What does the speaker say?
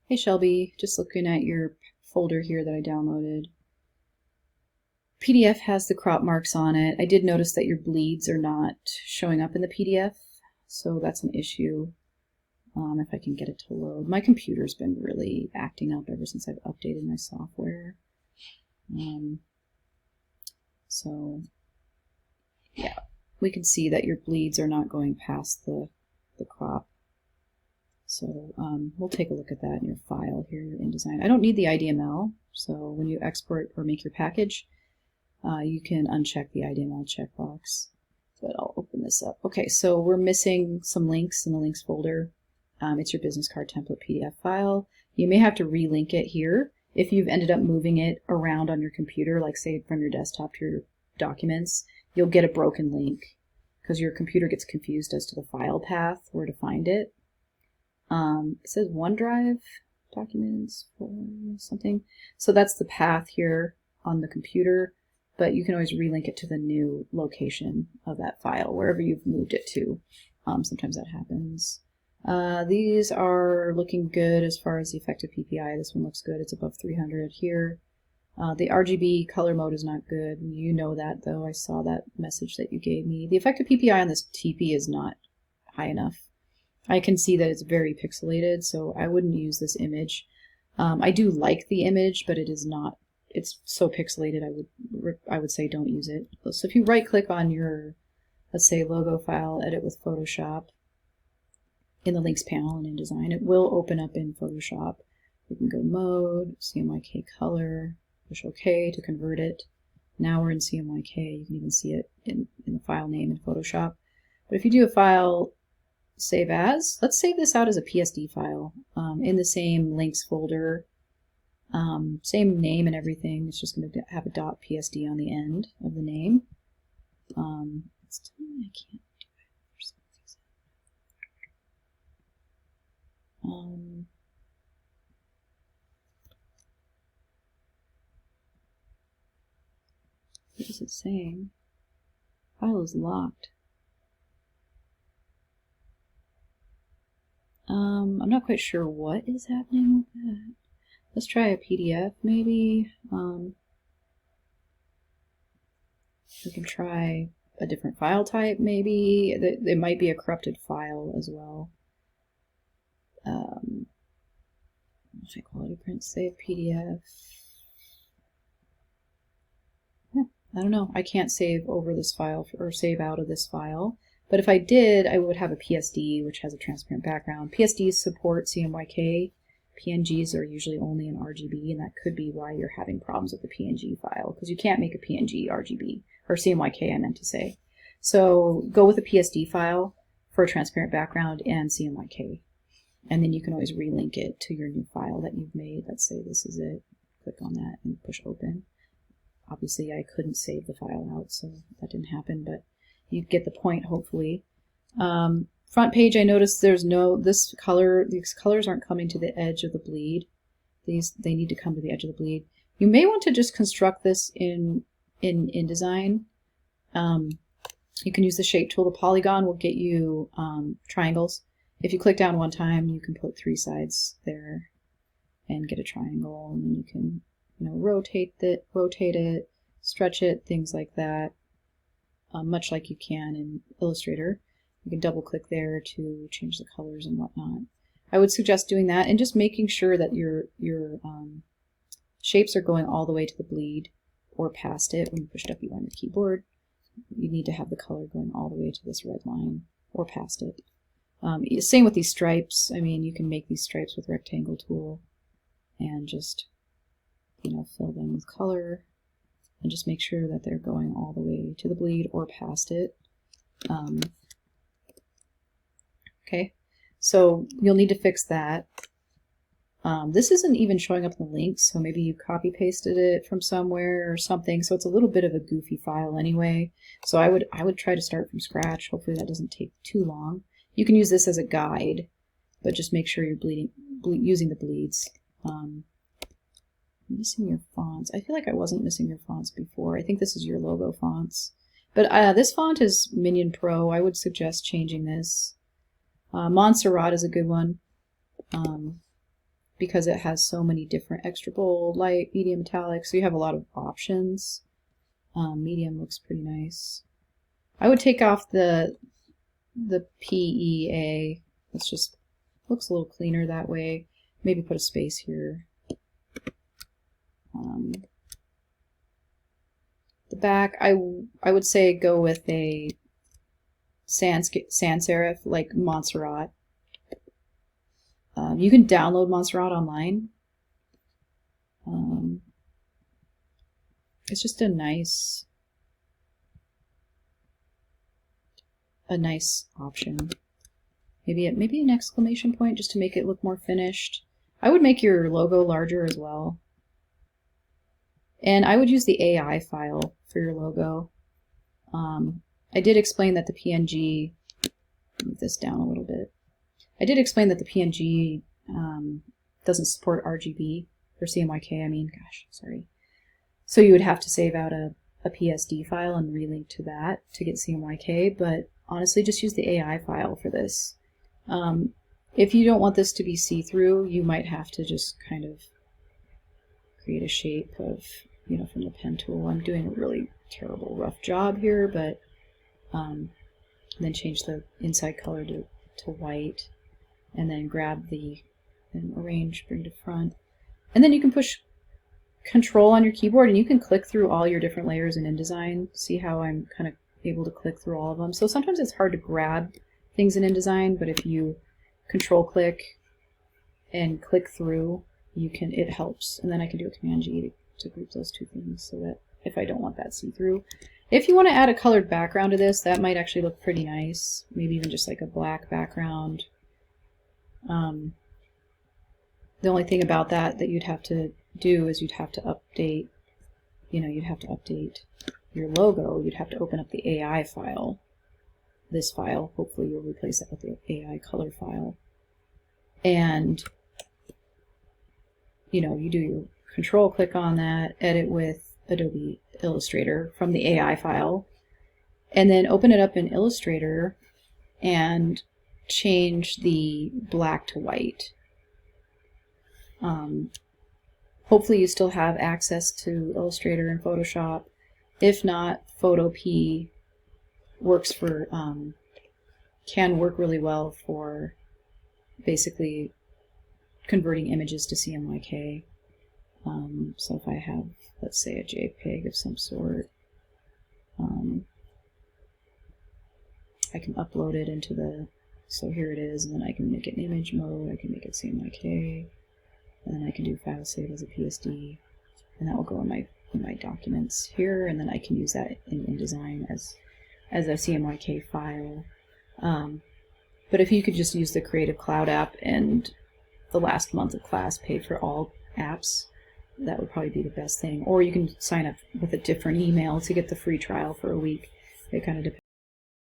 Hey Shelby, just looking at your folder here that I downloaded. PDF has the crop marks on it. I did notice that your bleeds are not showing up in the PDF, so that's an issue. If I can get it to load. My computer's been really acting up ever since I've updated my software. So yeah, we can see that your bleeds are not going past the crop. So we'll take a look at that in your file here in InDesign. I don't need the IDML, so when you export or make your package, you can uncheck the IDML checkbox. But I'll open this up. Okay, so we're missing some links in the links folder. It's your business card template PDF file. You may have to relink it here. If you've ended up moving it around on your computer, like say from your desktop to your documents, you'll get a broken link because your computer gets confused as to the file path, where to find it. It says OneDrive documents for something. So that's the path here on the computer, but you can always relink it to the new location of that file, wherever you've moved it to. Sometimes that happens. These are looking good as far as the effective PPI. This one looks good. It's above 300 here. The RGB color mode is not good. You know that, though. I saw that message that you gave me. The effective PPI on this TP is not high enough. I can see that it's very pixelated, so I wouldn't use this image. I do like the image, but it is not. It's so pixelated. I would say don't use it. So if you right-click on your, let's say, logo file, edit with Photoshop, in the links panel in InDesign, it will open up in Photoshop. You can go mode, CMYK color, push OK to convert it. Now we're in CMYK. You can even see it in the file name in Photoshop. But if you do a file, save as, let's save this out as a PSD file in the same links folder, same name and everything. It's just going to have a .psd on the end of the name. It's telling me I can't do it for some reason. What is it saying? File is locked. I'm not quite sure what is happening with that. Let's try a PDF maybe. We can try a different file type maybe. It might be a corrupted file as well. High quality print, save PDF. Yeah, I don't know. I can't save over this file or save out of this file. But if I did, I would have a PSD, which has a transparent background. PSDs support CMYK. PNGs are usually only in RGB, and that could be why you're having problems with the PNG file, because you can't make a PNG RGB, or CMYK I meant to say. So go with a PSD file for a transparent background and CMYK. And then you can always relink it to your new file that you've made. Let's say this is it. Click on that and push open. Obviously I couldn't save the file out, so that didn't happen, but you get the point, hopefully. Front page, I noticed there's these colors aren't coming to the edge of the bleed. They need to come to the edge of the bleed. You may want to just construct this in InDesign. You can use the shape tool. The polygon will get you triangles. If you click down one time, you can put 3 sides there and get a triangle, and then you can, rotate it, stretch it, things like that. Much like you can in Illustrator. You can double click there to change the colors and whatnot. I would suggest doing that and just making sure that your shapes are going all the way to the bleed or past it. When you push W on your keyboard, you need to have the color going all the way to this red line or past it. Same with these stripes. I mean, you can make these stripes with rectangle tool and just, fill them with color. And just make sure that they're going all the way to the bleed or past it. Okay, so you'll need to fix that. This isn't even showing up in the links, so maybe you copy pasted it from somewhere or something. So it's a little bit of a goofy file anyway. So I would try to start from scratch. Hopefully that doesn't take too long. You can use this as a guide, but just make sure you're using the bleeds. Missing your fonts. I feel like I wasn't missing your fonts before. I think this is your logo fonts. But this font is Minion Pro. I would suggest changing this. Montserrat is a good one. because it has so many different extra bold, light, medium, metallic, so you have a lot of options. Medium looks pretty nice. I would take off the PEA. It's just looks a little cleaner that way. Maybe put a space here. The back, I would say go with a sans serif like Montserrat. You can download Montserrat online. It's just a nice option. Maybe an exclamation point just to make it look more finished. I would make your logo larger as well. And I would use the AI file for your logo. I did explain that the PNG, move this down a little bit. I did explain that the PNG doesn't support RGB, or CMYK, I mean, gosh, sorry. So you would have to save out a PSD file and relink to that to get CMYK, but honestly, just use the AI file for this. If you don't want this to be see-through, you might have to just kind of create a shape of, from the pen tool. I'm doing a really terrible rough job here, but then change the inside color to white, and then grab and arrange, bring to front. And then you can push Control on your keyboard and you can click through all your different layers in InDesign. See how I'm kind of able to click through all of them. So sometimes it's hard to grab things in InDesign, but if you Control click and click through, it helps. And then I can do a Command G to group those two things so that if I don't want that see-through. If you want to add a colored background to this, that might actually look pretty nice. Maybe even just like a black background. The only thing about that you'd have to do is you'd have to update, you'd have to update your logo. You'd have to open up the AI file, this file. Hopefully you'll replace that with the AI color file. And, you do your Control click on that, edit with Adobe Illustrator from the AI file, and then open it up in Illustrator and change the black to white. Hopefully you still have access to Illustrator and Photoshop. If not, Photopea works for, can work really well for basically converting images to CMYK. So if I have, let's say, a JPEG of some sort, I can upload it into so here it is, and then I can make it in image mode, I can make it CMYK, and then I can do file save as a PSD, and that will go in my documents here, and then I can use that in InDesign as a CMYK file. But if you could just use the Creative Cloud app and the last month of class paid for all apps, that would probably be the best thing. Or you can sign up with a different email to get the free trial for a week. It kind of depends.